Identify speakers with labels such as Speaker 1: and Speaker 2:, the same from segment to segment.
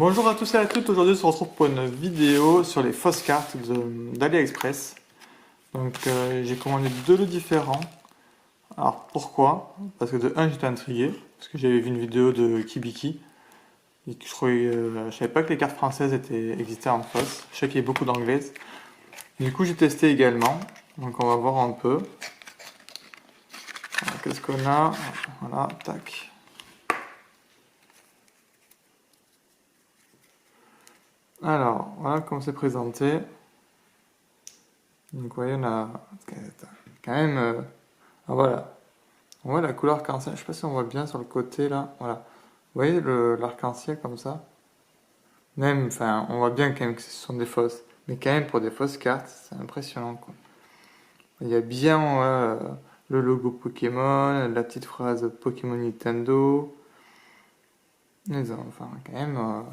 Speaker 1: Bonjour à tous et à toutes, aujourd'hui on se retrouve pour une vidéo sur les fausses cartes d'AliExpress. Donc j'ai commandé deux lots différents. Alors pourquoi? Parce que de un j'étais intrigué, parce que j'avais vu une vidéo de Kibiki et que je savais pas que les cartes françaises existaient en fausse. Je sais qu'il y a beaucoup d'anglaises. Du coup j'ai testé également, donc on va voir un peu. Qu'est-ce qu'on a? Voilà, tac. Alors, voilà comment c'est présenté. Donc, vous voyez, on a quand même. Ah, voilà. On voit la couleur arc-en-ciel. Je sais pas si on voit bien sur le côté là. Voilà. Vous voyez l'arc-en-ciel comme ça? Même, enfin, on voit bien quand même que ce sont des fausses. Mais quand même, pour des fausses cartes, c'est impressionnant quoi. Il y a bien le logo Pokémon, la petite phrase Pokémon Nintendo. Enfin, quand même,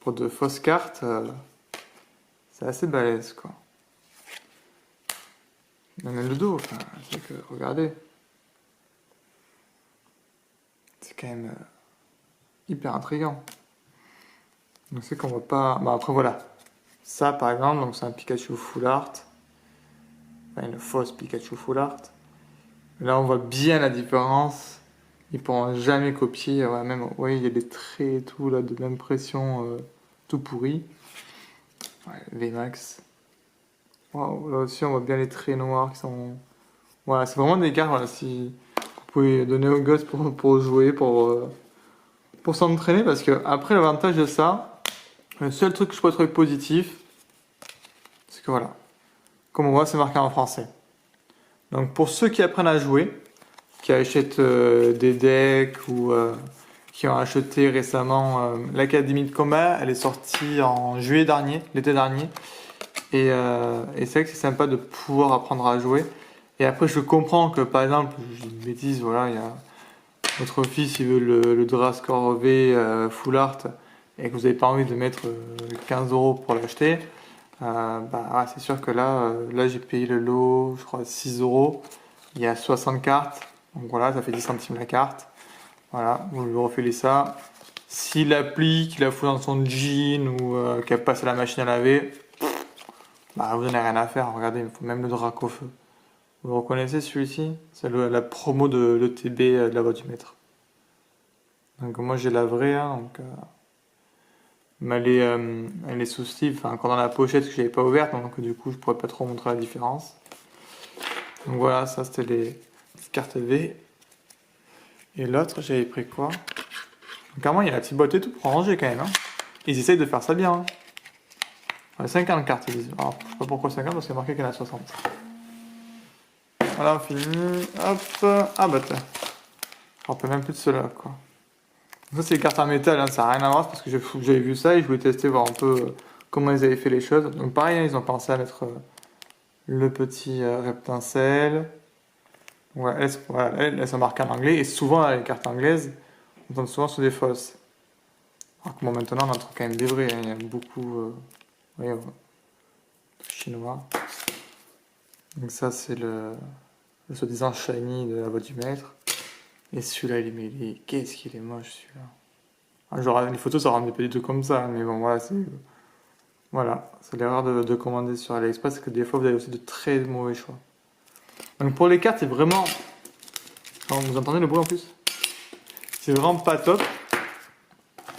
Speaker 1: pour de fausses cartes, c'est assez balèze quoi. Même le dos, enfin, c'est que, regardez. C'est quand même hyper intriguant. Donc c'est qu'on voit pas. Bah après voilà. Ça par exemple, donc c'est un Pikachu Full Art. Enfin une fausse Pikachu Full Art. Là on voit bien la différence. Ils pourront jamais copier. Ouais, même, ouais, il y a des traits et tout là de l'impression tout pourri. Ouais, VMAX. Waouh, là aussi on voit bien les traits noirs qui sont. Voilà, c'est vraiment des cartes. Voilà, si vous pouvez donner aux gosses pour jouer, pour s'entraîner, parce que après l'avantage de ça, le seul truc que je pourrais trouver positif, c'est que voilà, comme on voit, c'est marqué en français. Donc pour ceux qui apprennent à jouer, qui achètent des decks ou qui ont acheté récemment l'Académie de combat, elle est sortie en juillet dernier, l'été dernier, et c'est vrai que c'est sympa de pouvoir apprendre à jouer. Et après, je comprends que par exemple, je dis une bêtise, voilà, il y a votre fils, il veut le Drascore V Full Art et que vous n'avez pas envie de mettre 15 € pour l'acheter, bah, c'est sûr que là j'ai payé le lot, je crois 6 €. Il y a 60 cartes, donc voilà, ça fait 10 centimes la carte. Voilà, vous lui refilez ça. S'il applique, qu'il la fout dans son jean ou qu'elle passe à la machine à laver, bah vous n'avez rien à faire. Regardez, il faut même le drac au feu. Vous le reconnaissez celui-ci? C'est la promo de l'ETB de la voie du maître. Donc moi j'ai la vraie, hein, donc, mais elle est sous sleeve, enfin encore dans la pochette que je n'avais pas ouverte, donc du coup je pourrais pas trop montrer la différence. Donc voilà, ça c'était les cartes V. Et l'autre, j'avais pris quoi? Donc carrément il y a la petite boîte et tout pour ranger quand même. Hein. Ils essayent de faire ça bien. Hein. Ouais, 50 cartes ils disent. Alors je sais pas pourquoi 50 parce qu'il y a marqué qu'il y en a 60. Voilà, on finit. Hop. Ah bah tiens. Je me rappelle même plus de cela quoi. Ça c'est les cartes en métal, hein, ça n'a rien à voir parce que j'avais vu ça et je voulais tester voir un peu comment ils avaient fait les choses. Donc pareil, hein, ils ont pensé à mettre le petit reptincelle. Voilà, elles sont marquées en anglais et souvent les cartes anglaises, on tombe souvent sur des fausses. Alors que bon, maintenant on en trouve quand même des vraies, hein, il y a beaucoup chinois. Donc ça c'est le soi-disant shiny de la voie du maître. Et celui-là il est mêlé, qu'est-ce qu'il est moche celui-là. Ah, genre, les photos ça rendait pas du tout comme ça, mais bon voilà, c'est l'erreur de commander sur AliExpress, c'est que des fois vous avez aussi de très mauvais choix. Donc pour les cartes c'est vraiment... vous entendez le bruit en plus? C'est vraiment pas top.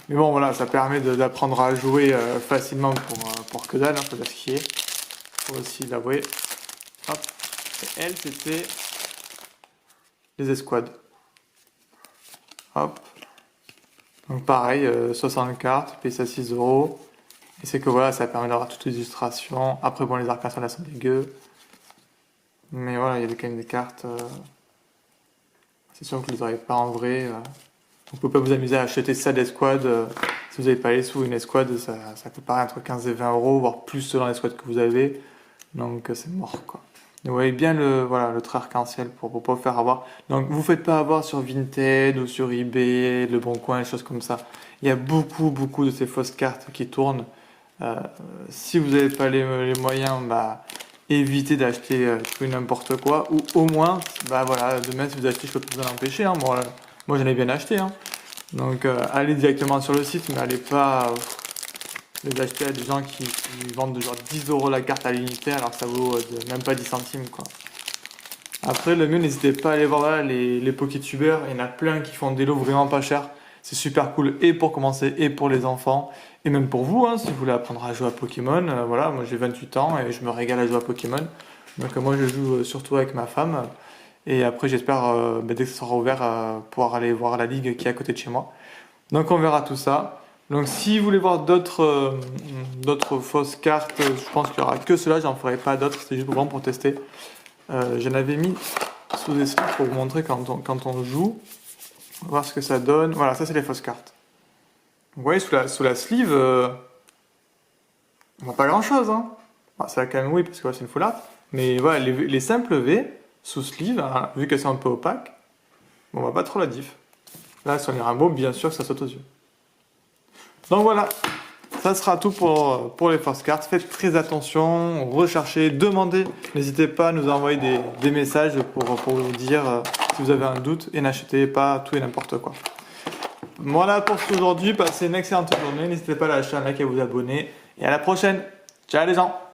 Speaker 1: Mais bon voilà, ça permet d'apprendre à jouer facilement pour que dalle, hein, faut dire ce qui est. Faut aussi l'avouer. Hop. Et elle c'était les escouades. Hop. Donc pareil, 60 cartes, paye ça 6 €. Et c'est que voilà, ça permet d'avoir toutes les illustrations. Après bon, les arcs-en-ciel là sont dégueux. Mais voilà, il y a quand même des cartes. C'est sûr que vous les aurez pas en vrai. Vous pouvez pas vous amuser à acheter ça d'escouade. Si vous n'avez pas les sous, une escouade, ça coûte pareil entre 15 et 20 €, voire plus selon l'escouade que vous avez. Donc c'est mort quoi. Vous voyez bien le trait arc-en-ciel pour pas vous faire avoir. Donc vous faites pas avoir sur Vinted ou sur eBay, Le Bon Coin, des choses comme ça. Il y a beaucoup de ces fausses cartes qui tournent. Si vous n'avez pas les moyens, bah évitez d'acheter tout et n'importe quoi. Ou au moins, bah voilà, demain si vous achetez, je peux pas vous en empêcher. Hein. Moi j'en ai bien acheté. Hein. Donc allez directement sur le site, mais allez pas les acheter à des gens qui vendent de genre 10 € la carte à l'unité alors que ça vaut même pas 10 centimes quoi. Après le mieux, n'hésitez pas à aller voir là, les Pokétubers, il y en a plein qui font des lots vraiment pas chers. C'est super cool et pour commencer et pour les enfants et même pour vous hein, si vous voulez apprendre à jouer à Pokémon. Voilà, moi j'ai 28 ans et je me régale à jouer à Pokémon. Donc moi je joue surtout avec ma femme et après j'espère dès que ça sera ouvert pouvoir aller voir la ligue qui est à côté de chez moi. Donc on verra tout ça. Donc si vous voulez voir d'autres fausses cartes, je pense qu'il n'y aura que cela, j'en ferai pas d'autres, c'est juste vraiment pour tester. J'en avais mis sous des slips pour vous montrer quand on joue. On va voir ce que ça donne. Voilà, ça c'est les fausses cartes. Vous voyez sous la sleeve, on voit pas grand chose hein. Bah, ça quand même oui parce que c'est une full art. Mais voilà, les simples V sous sleeve, hein, vu qu'elles sont un peu opaques, on voit pas trop la diff. Là sur les rainbows, bien sûr que ça saute aux yeux. Donc voilà, ça sera tout pour les fausses cartes. Faites très attention, recherchez, demandez. N'hésitez pas à nous envoyer des messages pour vous dire si vous avez un doute et n'achetez pas tout et n'importe quoi. Voilà pour aujourd'hui, passez une excellente journée. N'hésitez pas à lâcher un like et à vous abonner. Et à la prochaine. Ciao les gens!